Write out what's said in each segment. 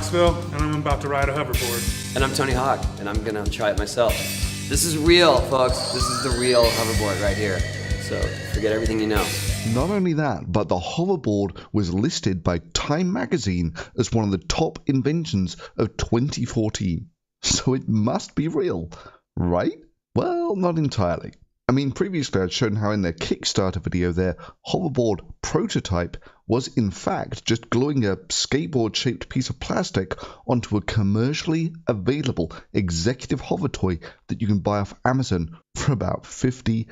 Knoxville, and I'm about to ride a hoverboard. And I'm Tony Hawk, and I'm gonna try it myself. This is real, folks. This is the real hoverboard right here. So forget everything you know. Not only that, but the hoverboard was listed by Time magazine as one of the top inventions of 2014. So it must be real, right? Well, not entirely. I mean, previously I'd shown how in their Kickstarter video their hoverboard prototype was in fact just gluing a skateboard-shaped piece of plastic onto a commercially available executive hover toy that you can buy off Amazon for about $50.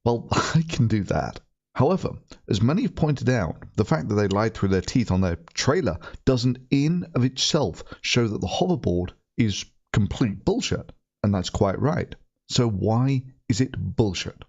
Well, I can do that. However, as many have pointed out, the fact that they lied through their teeth on their trailer doesn't in of itself show that the hoverboard is complete bullshit. And that's quite right. So why is it bullshit?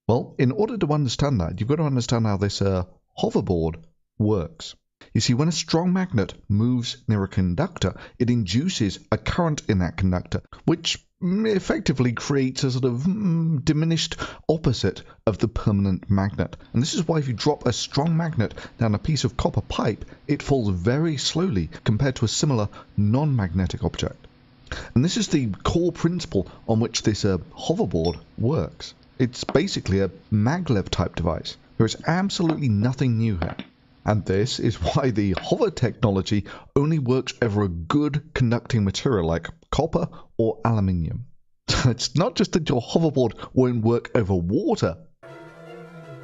Well, in order to understand that, you've got to understand how this hoverboard works. You see, when a strong magnet moves near a conductor, it induces a current in that conductor, which effectively creates a sort of diminished opposite of the permanent magnet. And this is why if you drop a strong magnet down a piece of copper pipe, it falls very slowly compared to a similar non-magnetic object. And this is the core principle on which this hoverboard works. It's basically a maglev type device. There is absolutely nothing new here. And this is why the hover technology only works over a good conducting material like copper or aluminium. It's not just that your hoverboard won't work over water.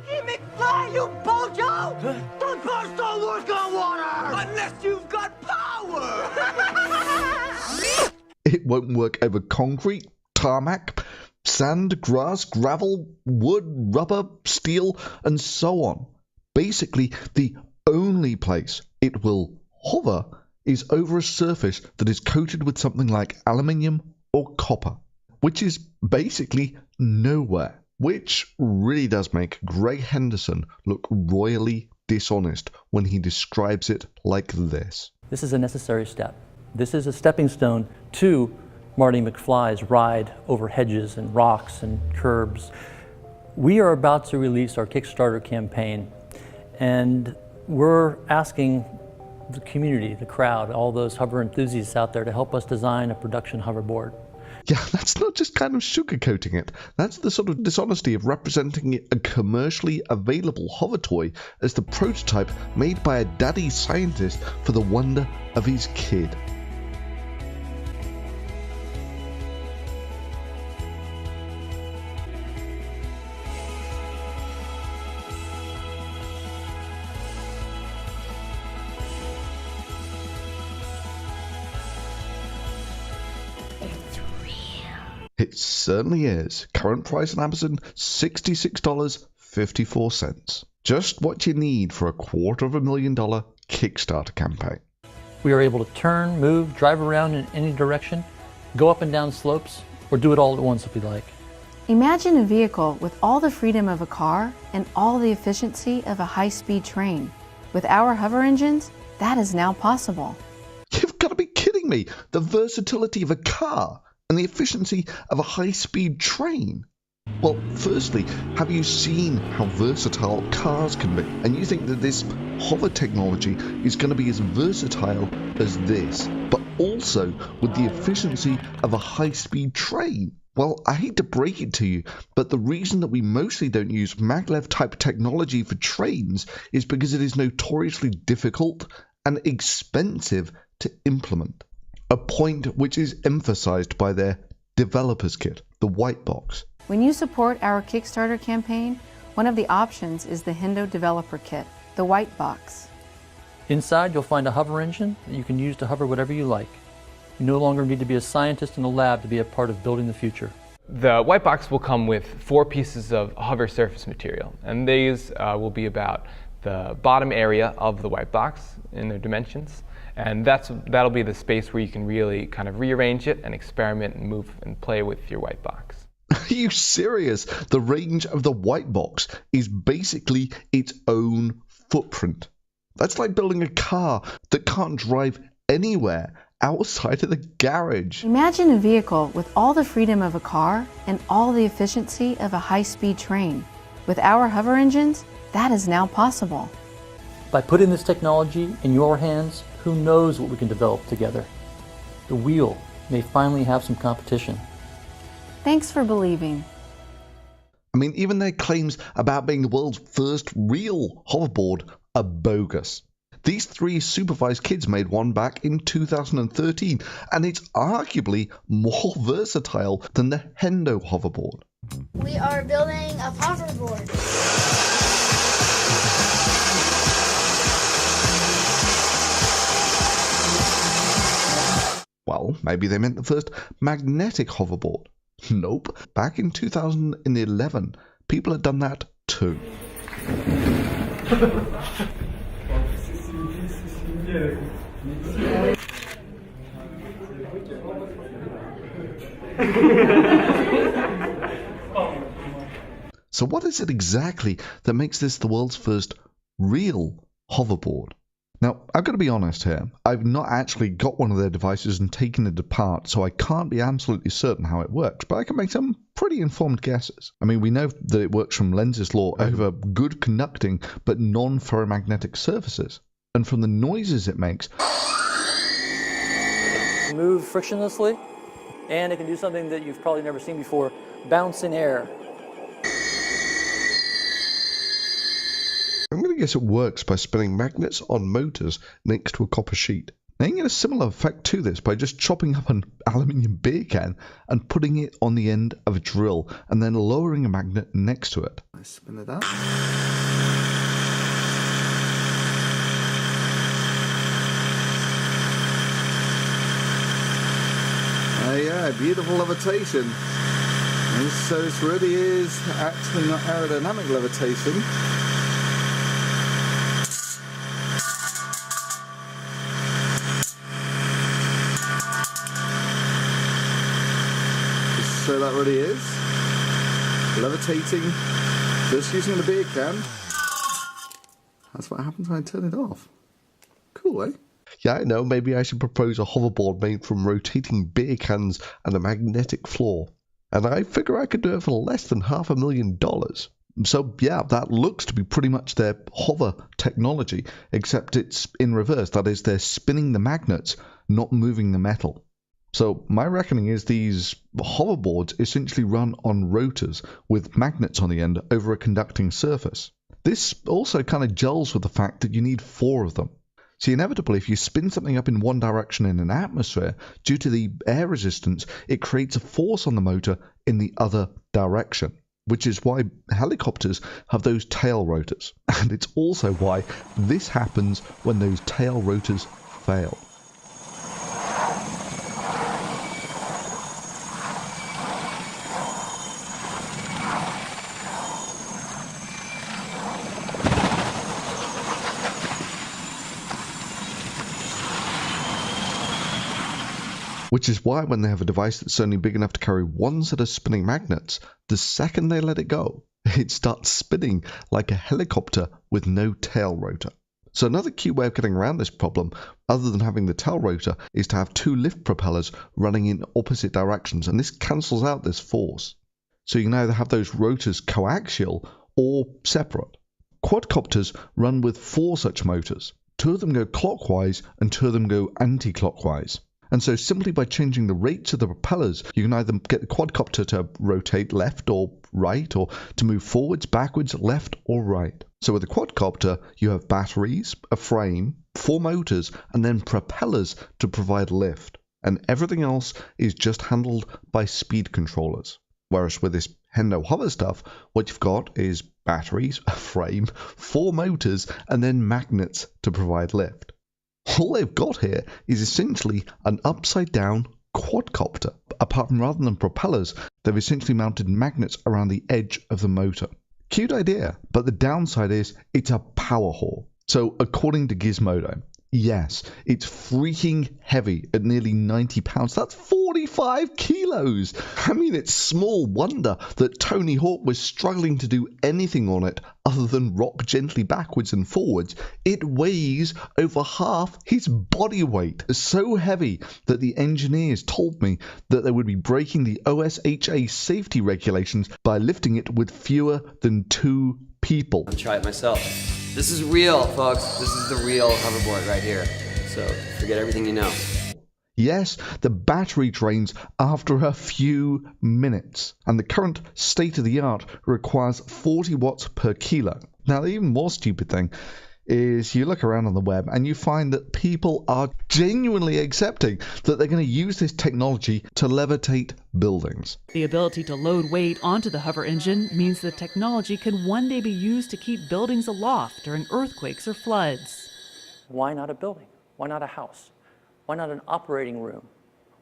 Hey, McFly, you bojo! The cars don't work on water! Unless you've got power! It won't work over concrete, tarmac, sand, grass, gravel, wood, rubber, steel, and so on. Basically, the only place it will hover is over a surface that is coated with something like aluminium or copper, which is basically nowhere, which really does make Greg Henderson look royally dishonest when he describes it like this. This is a necessary step. This is a stepping stone to Marty McFly's ride over hedges and rocks and curbs. We are about to release our Kickstarter campaign, and we're asking the community, the crowd, all those hover enthusiasts out there to help us design a production hoverboard. Yeah, that's not just kind of sugarcoating it. That's the sort of dishonesty of representing a commercially available hover toy as the prototype made by a daddy scientist for the wonder of his kid. It certainly is. Current price on Amazon, $66.54. Just what you need for a $250,000 Kickstarter campaign. We are able to turn, move, drive around in any direction, go up and down slopes, or do it all at once if we like. Imagine a vehicle with all the freedom of a car and all the efficiency of a high-speed train. With our hover engines, that is now possible. You've got to be kidding me! The versatility of a car and the efficiency of a high-speed train. Well, firstly, have you seen how versatile cars can be? And you think that this hover technology is going to be as versatile as this, but also with the efficiency of a high-speed train? Well, I hate to break it to you, but the reason that we mostly don't use maglev-type technology for trains is because it is notoriously difficult and expensive to implement. A point which is emphasized by their developer's kit, the white box. When you support our Kickstarter campaign, one of the options is the Hendo Developer Kit, the white box. Inside, you'll find a hover engine that you can use to hover whatever you like. You no longer need to be a scientist in a lab to be a part of building the future. The white box will come with 4 pieces of hover surface material, and these will be about the bottom area of the white box in their dimensions. And that'll be the space where you can really kind of rearrange it and experiment and move and play with your white box. Are you serious? The range of the white box is basically its own footprint. That's like building a car that can't drive anywhere outside of the garage. Imagine a vehicle with all the freedom of a car and all the efficiency of a high-speed train. With our hover engines, that is now possible. By putting this technology in your hands, Who knows what we can develop together? The wheel may finally have some competition. Thanks for believing. I mean, even their claims about being the world's first real hoverboard are bogus. These three supervised kids made one back in 2013, and it's arguably more versatile than the Hendo hoverboard. We are building a hoverboard. Well, maybe they meant the first magnetic hoverboard. Nope. Back in 2011, people had done that too. So what is it exactly that makes this the world's first real hoverboard? Now, I've got to be honest here. I've not actually got one of their devices and taken it apart, so I can't be absolutely certain how it works, but I can make some pretty informed guesses. I mean, we know that it works from Lenz's law over good conducting but non-ferromagnetic surfaces, and from the noises it makes. Move frictionlessly, and it can do something that you've probably never seen before, bounce in air. I'm going to guess it works by spinning magnets on motors next to a copper sheet. Now you can get a similar effect to this by just chopping up an aluminium beer can and putting it on the end of a drill and then lowering a magnet next to it. I spin it up. Oh yeah, beautiful levitation. And so this really is actually not aerodynamic levitation. So that really is levitating just using the beer can. That's what happens when I turn it off. Cool, eh? Yeah, I know, maybe I should propose a hoverboard made from rotating beer cans and a magnetic floor. And I figure I could do it for less than $500,000. So yeah, that looks to be pretty much their hover technology, except it's in reverse. That is, they're spinning the magnets, not moving the metal. So my reckoning is these hoverboards essentially run on rotors with magnets on the end over a conducting surface. This also kind of gels with the fact that you need 4 of them. See, inevitably, if you spin something up in one direction in an atmosphere, due to the air resistance, it creates a force on the motor in the other direction, which is why helicopters have those tail rotors. And it's also why this happens when those tail rotors fail. Which is why when they have a device that's only big enough to carry one set of spinning magnets, the second they let it go, it starts spinning like a helicopter with no tail rotor. So another cute way of getting around this problem, other than having the tail rotor, is to have 2 lift propellers running in opposite directions, and this cancels out this force. So you can either have those rotors coaxial or separate. Quadcopters run with 4 such motors. 2 of them go clockwise and 2 of them go anti-clockwise. And so simply by changing the rates of the propellers, you can either get the quadcopter to rotate left or right, or to move forwards, backwards, left or right. So with a quadcopter, you have batteries, a frame, 4 motors, and then propellers to provide lift. And everything else is just handled by speed controllers. Whereas with this Hendo hover stuff, what you've got is batteries, a frame, 4 motors, and then magnets to provide lift. All they've got here is essentially an upside-down quadcopter. Apart from rather than propellers, they've essentially mounted magnets around the edge of the motor. Cute idea, but the downside is it's a power whore. So according to Gizmodo, yes, it's freaking heavy at nearly 90 pounds. That's 45 kilos. I mean, it's small wonder that Tony Hawk was struggling to do anything on it other than rock gently backwards and forwards. It weighs over half his body weight. So heavy that the engineers told me that they would be breaking the OSHA safety regulations by lifting it with fewer than 2 people. I'll try it myself. This is real, folks. This is the real hoverboard right here. so forget everything you know. Yes, the battery drains after a few minutes, and the current state-of-the-art requires 40 watts per kilo. Now, the even more stupid thing is you look around on the web and you find that people are genuinely accepting that they're going to use this technology to levitate buildings. The ability to load weight onto the hover engine means the technology can one day be used to keep buildings aloft during earthquakes or floods. Why not a building? Why not a house? Why not an operating room?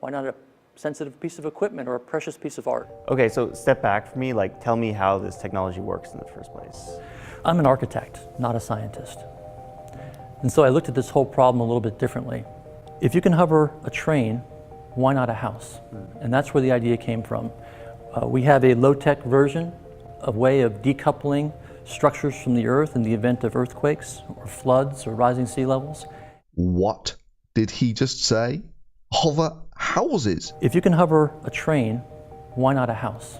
Why not a sensitive piece of equipment or a precious piece of art? Okay, so step back for me, tell me how this technology works in the first place. I'm an architect, not a scientist. And so I looked at this whole problem a little bit differently. If you can hover a train, why not a house? And that's where the idea came from. We have a low-tech version, a way of decoupling structures from the earth in the event of earthquakes or floods or rising sea levels. What did he just say? Hover houses. If you can hover a train, why not a house?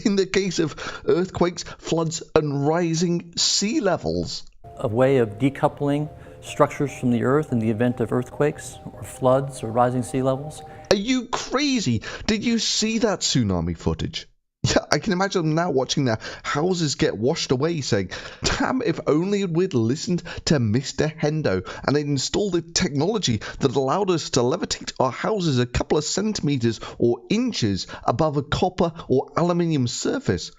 In the case of earthquakes, floods, and rising sea levels. A way of decoupling structures from the earth in the event of earthquakes or floods or rising sea levels. Are you crazy? Did you see that tsunami footage? Yeah, I can imagine them now watching their houses get washed away saying, damn, if only we'd listened to Mr. Hendo and they'd installed the technology that allowed us to levitate our houses a couple of centimeters or inches above a copper or aluminium surface.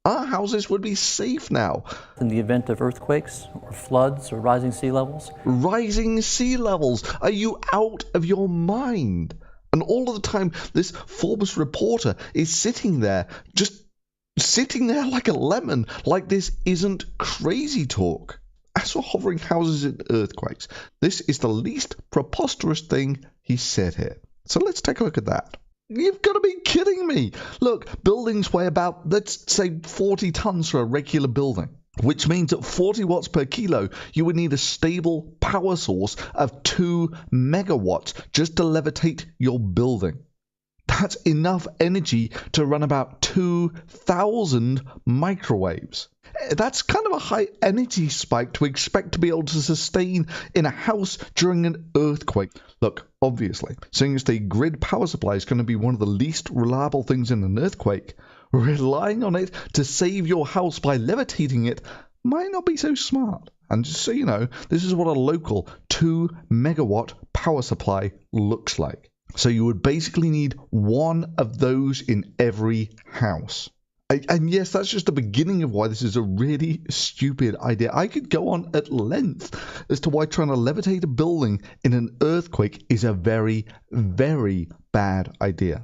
Our houses would be safe now. In the event of earthquakes or floods or rising sea levels. Rising sea levels? Are you out of your mind? And all of the time, this Forbes reporter is sitting there, just sitting there like a lemon, like this isn't crazy talk. As for hovering houses in earthquakes, this is the least preposterous thing he said here. So let's take a look at that. You've got to be kidding me. Look, buildings weigh about, let's say, 40 tons for a regular building, which means at 40 watts per kilo, you would need a stable power source of 2 megawatts just to levitate your building. That's enough energy to run about 2,000 microwaves. That's kind of a high energy spike to expect to be able to sustain in a house during an earthquake. Look, obviously, seeing as the grid power supply is going to be one of the least reliable things in an earthquake, relying on it to save your house by levitating it might not be so smart. And just so you know, this is what a local 2 megawatt power supply looks like. So you would basically need one of those in every house. And yes, that's just the beginning of why this is a really stupid idea. I could go on at length as to why trying to levitate a building in an earthquake is a very, very bad idea.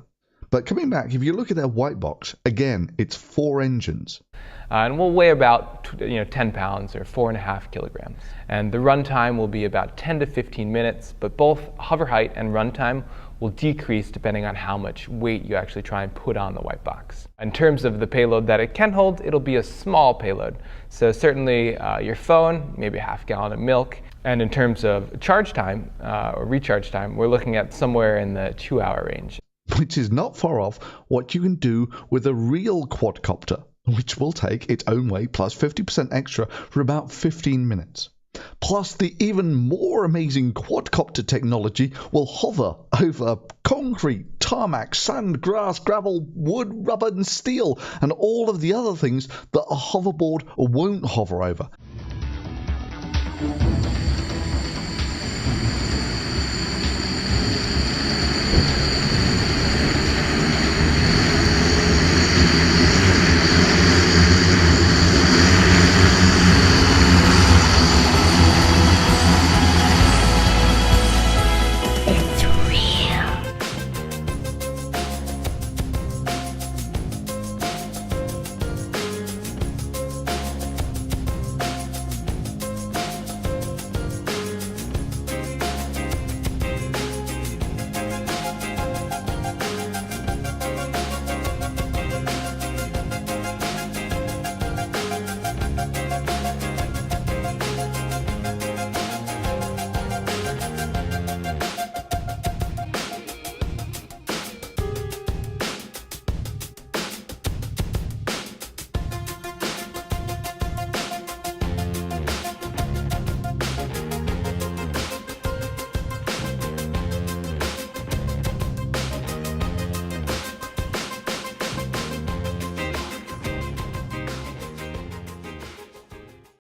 But coming back, if you look at their white box, again, it's 4 engines. And will weigh about 10 pounds or 4.5 kilograms. And the runtime will be about 10 to 15 minutes, but both hover height and runtime will decrease depending on how much weight you actually try and put on the white box. In terms of the payload that it can hold, it'll be a small payload. So certainly your phone, maybe a half gallon of milk. And in terms of charge time or recharge time, we're looking at somewhere in the 2-hour range. Which is not far off what you can do with a real quadcopter, which will take its own weight plus 50% extra for about 15 minutes. Plus, the even more amazing quadcopter technology will hover over concrete, tarmac, sand, grass, gravel, wood, rubber and steel, and all of the other things that a hoverboard won't hover over.